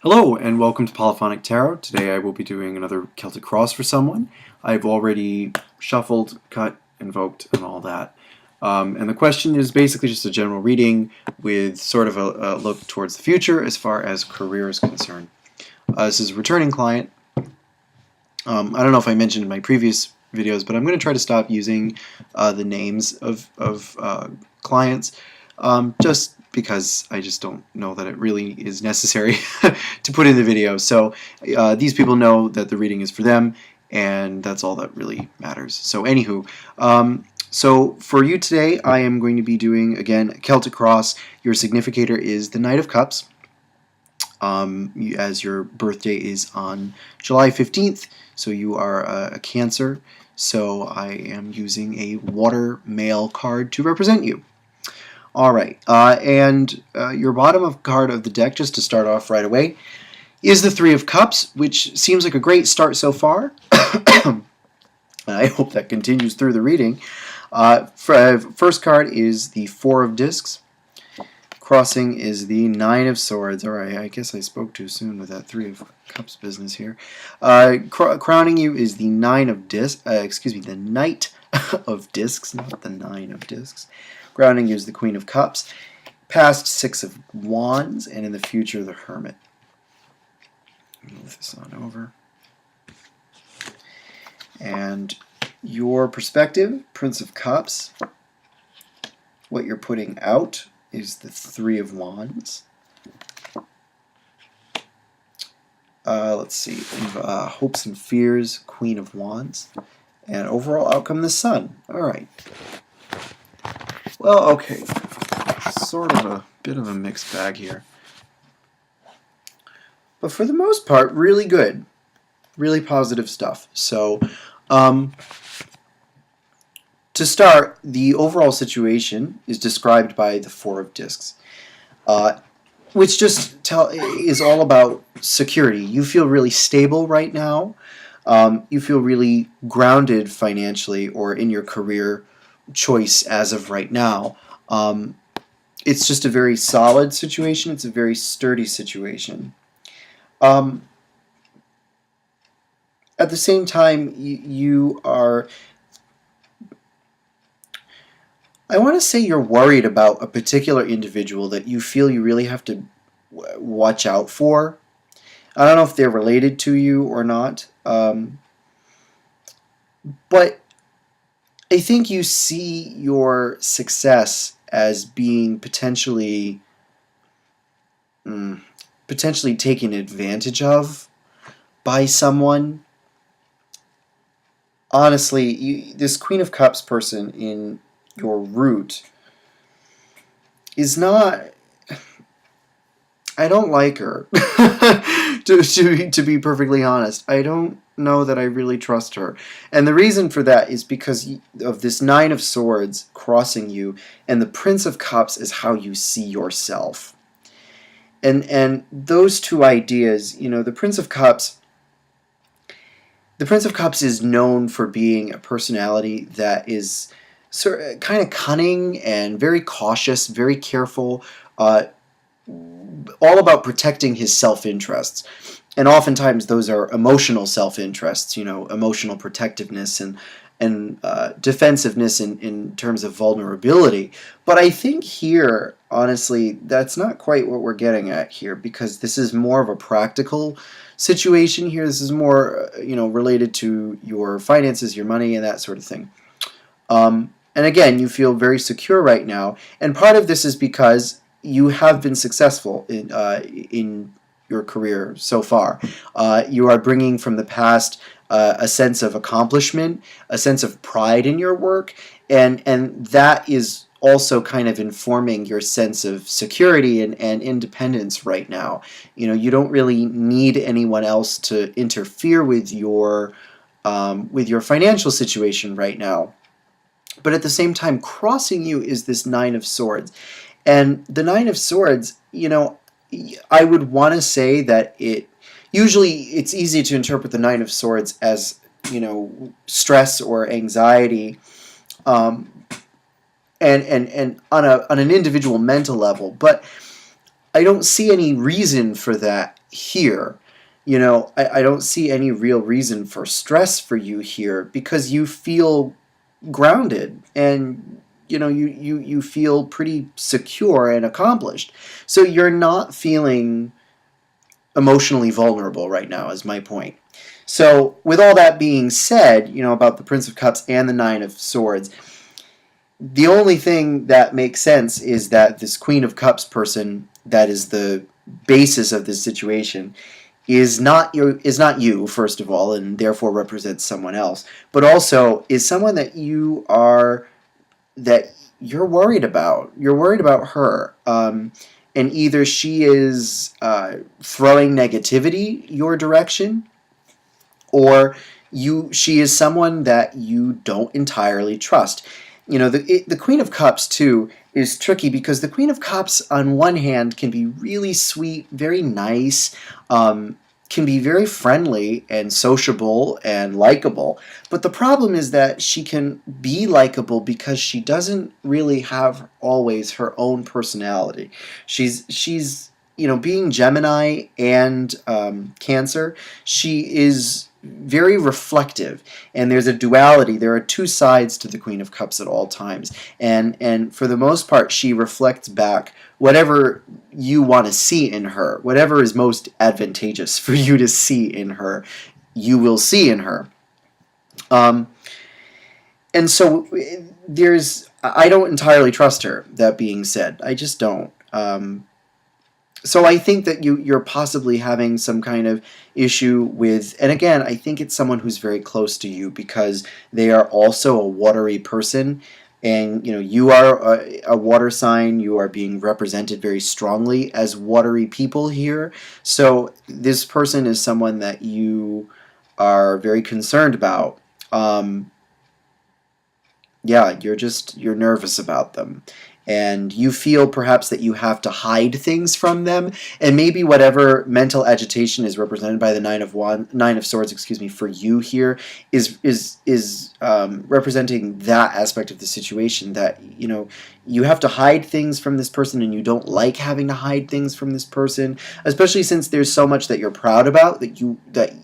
Hello and welcome to Polyphonic Tarot. Today I will be doing another Celtic Cross for someone. I've already shuffled, cut, invoked, and all that. And the question is basically just a general reading with sort of a look towards the future as far as career is concerned. This is a returning client. I don't know if I mentioned in my previous videos, but I'm going to try to stop using the names of clients just because I just don't know that it really is necessary to put in the video. So these people know that the reading is for them, and that's all that really matters. So anywho, so for you today, I am going to be doing, again, Celtic Cross. Your significator is the Knight of Cups. As your birthday is on July 15th, so you are a Cancer. So I am using a water male card to represent you. Alright, and your bottom card of the deck, just to start off right away, is the Three of Cups, which seems like a great start so far. I hope that continues through the reading. First card is the Four of Discs. Crossing is the Nine of Swords. Alright, I guess I spoke too soon with that Three of Cups business here. Crowning you is the Nine of Discs, the Knight of Discs, not the Nine of Discs. Grounding you is the Queen of Cups. Past Six of Wands, and in the future, the Hermit. Move this on over. And your perspective, Prince of Cups. What you're putting out is the Three of Wands. Let's see, hopes and fears, Queen of Wands. And overall outcome, the Sun. Alright. Well, okay. Sort of a bit of a mixed bag here. But for the most part, really good. Really positive stuff. So, to start, the overall situation is described by the Four of Discs, which just is all about security. You feel really stable right now. You feel really grounded financially or in your career choice as of right now. It's just a very solid situation. It's a very sturdy situation. At the same time, you are... I want to say you're worried about a particular individual that you feel you really have to watch out for. I don't know if they're related to you or not, but I think you see your success as being potentially taken advantage of by someone. Honestly, this Queen of Cups person in your root is not... I don't like her. to be perfectly honest, I don't know that I really trust her. And the reason for that is because of this Nine of Swords crossing you, and the Prince of Cups is how you see yourself. And those two ideas, you know, the Prince of Cups is known for being a personality that is kind of cunning and very cautious, very careful, all about protecting his self-interests. And oftentimes those are emotional self-interests, you know, emotional protectiveness and defensiveness in terms of vulnerability. But I think here, honestly, that's not quite what we're getting at here, because this is more of a practical situation here. This is more, you know, related to your finances, your money, and that sort of thing. And again, you feel very secure right now. And part of this is because you have been successful in your career so far. You are bringing from the past a sense of accomplishment, a sense of pride in your work, and that is also kind of informing your sense of security and independence right now. You know, you don't really need anyone else to interfere with your financial situation right now. But at the same time, crossing you is this Nine of Swords. And the Nine of Swords, you know, I would want to say that usually it's easy to interpret the Nine of Swords as, you know, stress or anxiety, and on an individual mental level. But I don't see any reason for that here. I don't see any real reason for stress for you here because you feel grounded and you feel pretty secure and accomplished. So you're not feeling emotionally vulnerable right now, is my point. So with all that being said, about the Prince of Cups and the Nine of Swords, the only thing that makes sense is that this Queen of Cups person that is the basis of this situation is not you, first of all, and therefore represents someone else, but also is someone that you're worried about. You're worried about her. And either she is throwing negativity your direction, or she is someone that you don't entirely trust. The Queen of Cups too is tricky because the Queen of Cups on one hand can be really sweet, very nice, can be very friendly and sociable and likable. But the problem is that she can be likable because she doesn't really have always her own personality. She's being Gemini and Cancer, she is very reflective, and there's a duality. There are two sides to the Queen of Cups at all times, and for the most part, she reflects back whatever you want to see in her, whatever is most advantageous for you to see in her, you will see in her. And so I don't entirely trust her. That being said, I just don't. So I think that you're possibly having some kind of issue with, and again, I think it's someone who's very close to you because they are also a watery person, and you are a water sign. You are being represented very strongly as watery people here. So this person is someone that you are very concerned about. Yeah, you're nervous about them. And you feel perhaps that you have to hide things from them, and maybe whatever mental agitation is represented by the Nine of Swords, excuse me, for you here is representing that aspect of the situation, that you have to hide things from this person, and you don't like having to hide things from this person, especially since there's so much that you're proud about that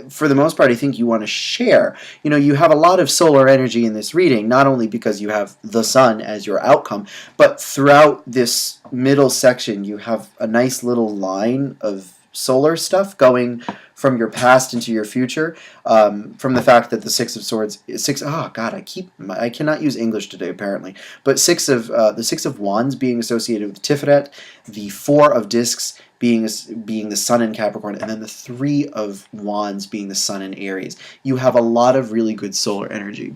for the most part, I think you want to share. You have a lot of solar energy in this reading, not only because you have the sun as your outcome, but throughout this middle section, you have a nice little line of solar stuff going from your past into your future, from the fact that the Six of Swords, oh God, I cannot use English today apparently, but the Six of Wands being associated with Tiferet, the Four of Discs being the Sun in Capricorn, and then the Three of Wands being the Sun in Aries. You have a lot of really good solar energy.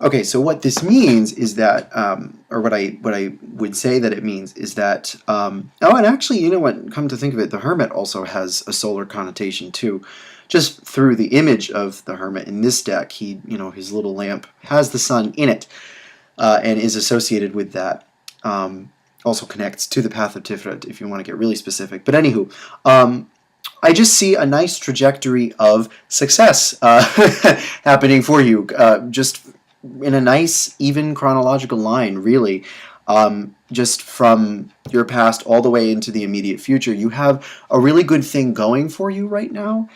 Okay, so what this means is that, or what I would say that it means is that, and actually, you know what, come to think of it, the Hermit also has a solar connotation too. Just through the image of the Hermit in this deck, his little lamp has the sun in it, and is associated with that. Also connects to the path of Tiferet, if you want to get really specific. But anywho, I just see a nice trajectory of success happening for you, just in a nice, even chronological line, really. Just from your past all the way into the immediate future. You have a really good thing going for you right now.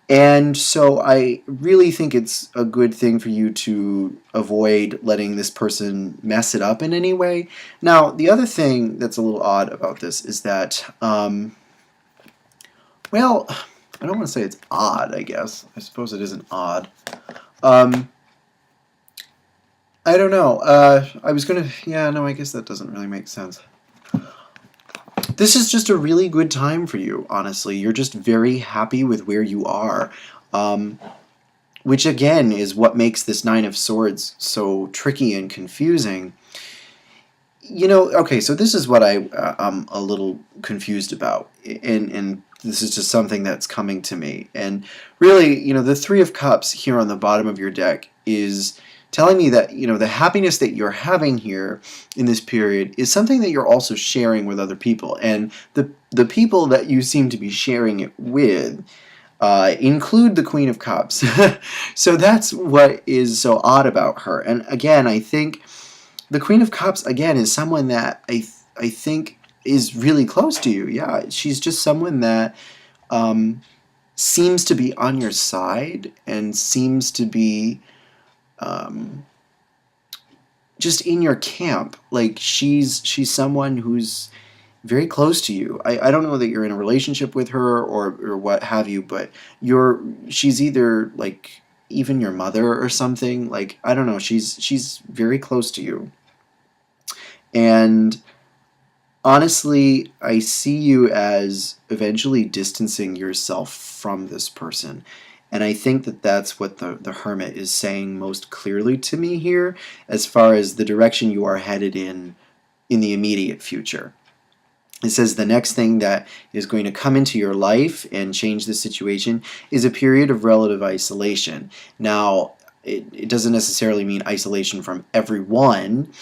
And so I really think it's a good thing for you to avoid letting this person mess it up in any way. Now, the other thing that's a little odd about this is that, well, I don't want to say it's odd, I guess. I suppose it isn't odd. I don't know. I guess that doesn't really make sense. This is just a really good time for you, honestly. You're just very happy with where you are, which again is what makes this Nine of Swords so tricky and confusing. Okay, so this is what I'm a little confused about, and this is just something that's coming to me. And really, the Three of Cups here on the bottom of your deck is telling me that, the happiness that you're having here in this period is something that you're also sharing with other people. And the people that you seem to be sharing it with include the Queen of Cups. So that's what is so odd about her. And again, I think the Queen of Cups, again, is someone that I think is really close to you. Yeah, she's just someone that um, seems to be on your side and seems to be um, just in your camp. Like she's someone who's very close to you. I don't know that you're in a relationship with her or what have you, but she's either like even your mother or something. Like I don't know. She's very close to you, and honestly, I see you as eventually distancing yourself from this person. And I think that that's what the hermit is saying most clearly to me here, as far as the direction you are headed in the immediate future. It says the next thing that is going to come into your life and change the situation is a period of relative isolation. Now, it doesn't necessarily mean isolation from everyone,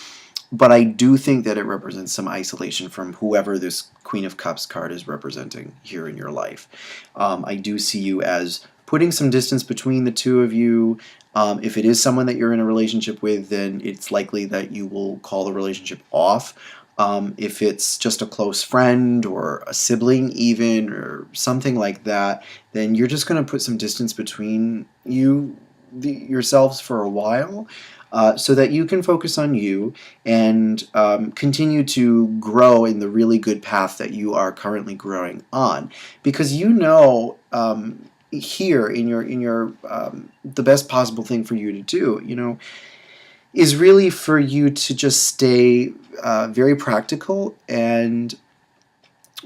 but I do think that it represents some isolation from whoever this Queen of Cups card is representing here in your life. I do see you as putting some distance between the two of you. If it is someone that you're in a relationship with, then it's likely that you will call the relationship off. If it's just a close friend or a sibling even or something like that, then you're just going to put some distance between yourselves for a while, so that you can focus on you and continue to grow in the really good path that you are currently growing on, because here in your the best possible thing for you to do, is really for you to just stay very practical and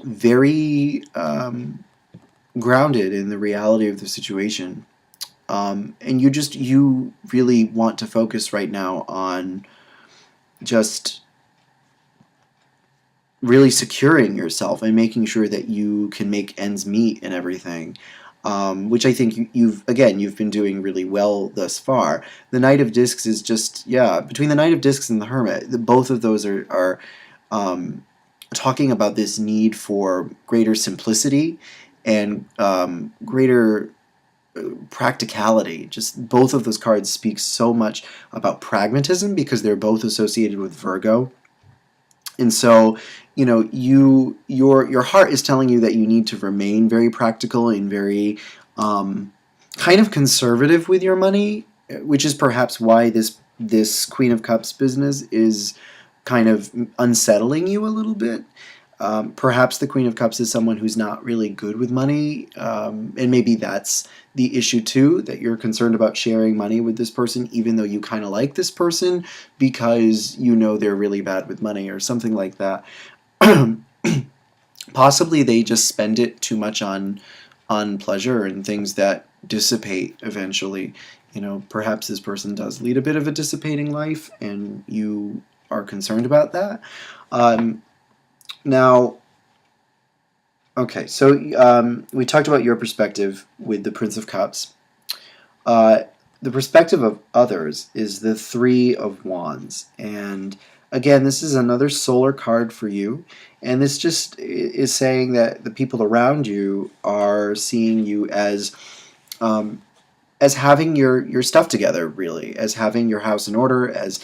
very grounded in the reality of the situation. And you really want to focus right now on just really securing yourself and making sure that you can make ends meet and everything, which I think you've been doing really well thus far. The Knight of Discs is just, yeah, between the Knight of Discs and the Hermit, both of those are talking about this need for greater simplicity and greater practicality. Just both of those cards speak so much about pragmatism because they're both associated with Virgo. And so, your heart is telling you that you need to remain very practical and very kind of conservative with your money, which is perhaps why this Queen of Cups business is kind of unsettling you a little bit. Perhaps the Queen of Cups is someone who's not really good with money, and maybe that's the issue too, that you're concerned about sharing money with this person even though you kind of like this person because they're really bad with money or something like that. Possibly they just spend it too much on pleasure and things that dissipate eventually. Perhaps this person does lead a bit of a dissipating life and you are concerned about that. Now, okay, so we talked about your perspective with the Prince of Cups. The perspective of others is the Three of Wands. And again, this is another solar card for you. And this just is saying that the people around you are seeing you as having your stuff together, really, as having your house in order, as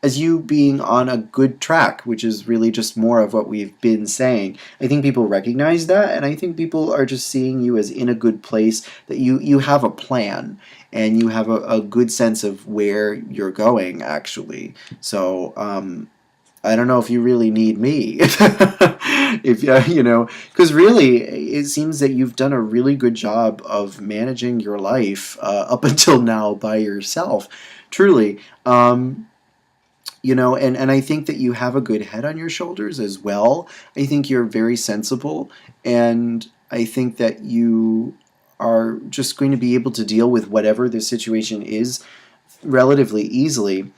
you being on a good track, which is really just more of what we've been saying. I think people recognize that, and I think people are just seeing you as in a good place, that you have a plan and you have a good sense of where you're going, actually. So I don't know if you really need me. If because really it seems that you've done a really good job of managing your life up until now by yourself, truly. And I think that you have a good head on your shoulders as well. I think you're very sensible, and I think that you are just going to be able to deal with whatever the situation is relatively easily.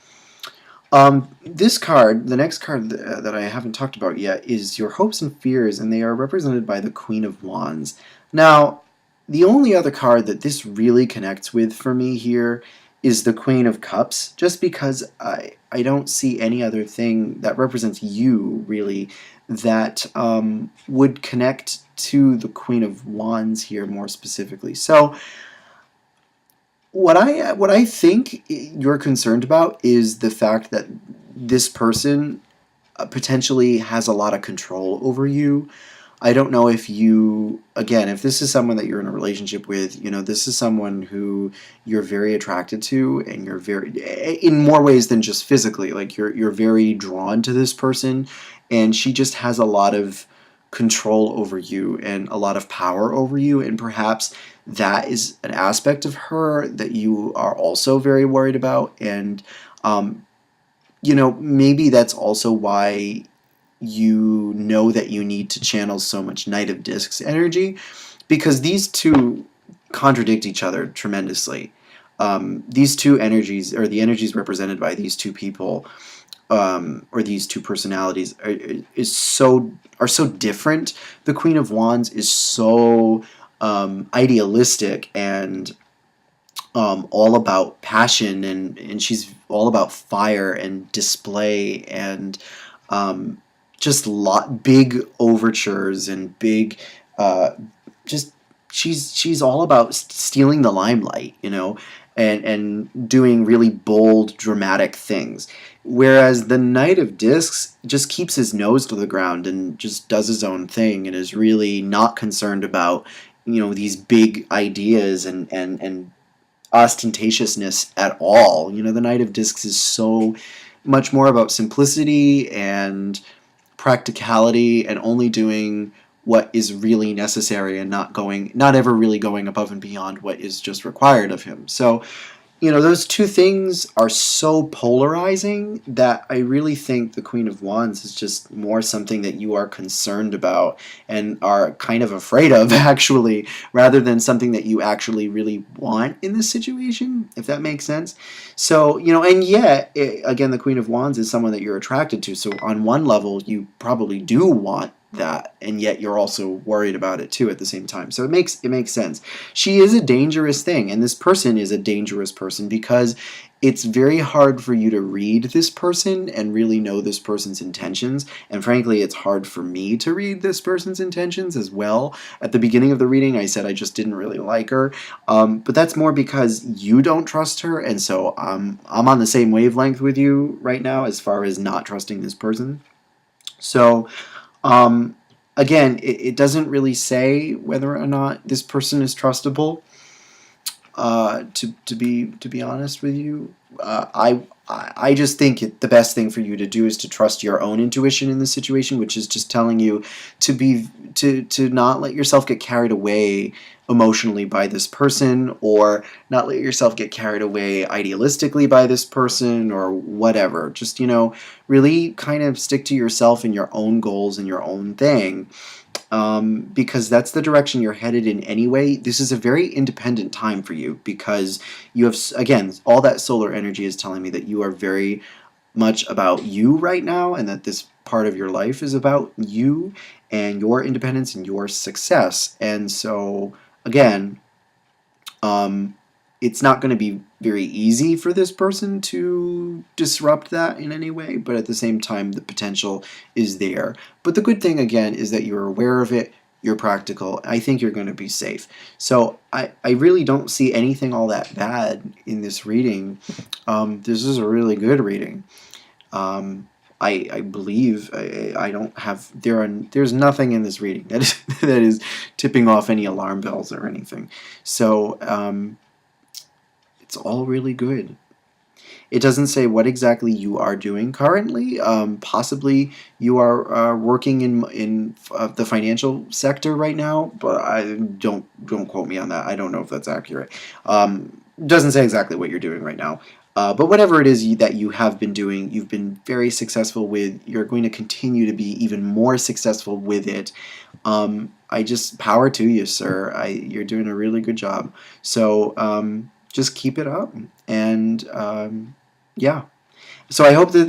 This card, the next card that I haven't talked about yet, is your hopes and fears, and they are represented by the Queen of Wands. Now, the only other card that this really connects with for me here is the Queen of Cups, just because I don't see any other thing that represents you, really, that would connect to the Queen of Wands here more specifically. So, what I think you're concerned about is the fact that this person potentially has a lot of control over you. I don't know if you, again, if this is someone that you're in a relationship with, this is someone who you're very attracted to, and you're very, in more ways than just physically, like you're very drawn to this person, and she just has a lot of control over you and a lot of power over you, and perhaps that is an aspect of her that you are also very worried about, and maybe that's also why you know that you need to channel so much Knight of Discs energy, because these two contradict each other tremendously. These two energies, or the energies represented by these two people, or these two personalities, are so different. The Queen of Wands is so idealistic and all about passion, and she's all about fire and display, and just big overtures and big just she's all about stealing the limelight, and doing really bold, dramatic things. Whereas the Knight of Discs just keeps his nose to the ground and just does his own thing, and is really not concerned about these big ideas and ostentatiousness at all. The Knight of Discs is so much more about simplicity and practicality, and only doing what is really necessary, and not ever really going above and beyond what is just required of him. So those two things are so polarizing that I really think the Queen of Wands is just more something that you are concerned about and are kind of afraid of, actually, rather than something that you actually really want in this situation, if that makes sense. So, and yet, again, the Queen of Wands is someone that you're attracted to. So on one level, you probably do want that, and yet you're also worried about it too at the same time. So it makes sense. She is a dangerous thing, and this person is a dangerous person, because it's very hard for you to read this person and really know this person's intentions. And frankly, it's hard for me to read this person's intentions as well. At the beginning of the reading, I said I just didn't really like her, but that's more because you don't trust her, and so I'm on the same wavelength with you right now as far as not trusting this person. So again, it doesn't really say whether or not this person is trustable. To be honest with you, I just think the best thing for you to do is to trust your own intuition in this situation, which is just telling you to not let yourself get carried away emotionally by this person, or not let yourself get carried away idealistically by this person, or whatever. Just really kind of stick to yourself and your own goals and your own thing. Because that's the direction you're headed in anyway. This is a very independent time for you, because you have, again, all that solar energy is telling me that you are very much about you right now, and that this part of your life is about you and your independence and your success. And so, again, it's not going to be very easy for this person to disrupt that in any way, but at the same time, the potential is there. But the good thing, again, is that you're aware of it, you're practical. I think you're going to be safe. So I really don't see anything all that bad in this reading. This is a really good reading. I believe I don't have, there's nothing in this reading that is tipping off any alarm bells or anything. So it's all really good. It doesn't say what exactly you are doing currently. Possibly you are working in the financial sector right now, but I don't quote me on that. I don't know if that's accurate. Doesn't say exactly what you're doing right now. But whatever it is that you have been doing, you've been very successful with. You're going to continue to be even more successful with it. I just power to you, sir. You're doing a really good job. So just keep it up, and yeah. So I hope that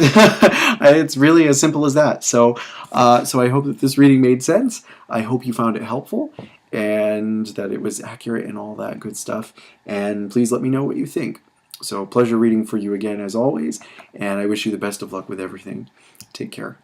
it's really as simple as that. So I hope that this reading made sense. I hope you found it helpful, and that it was accurate and all that good stuff. And please let me know what you think. So pleasure reading for you again as always, and I wish you the best of luck with everything. Take care.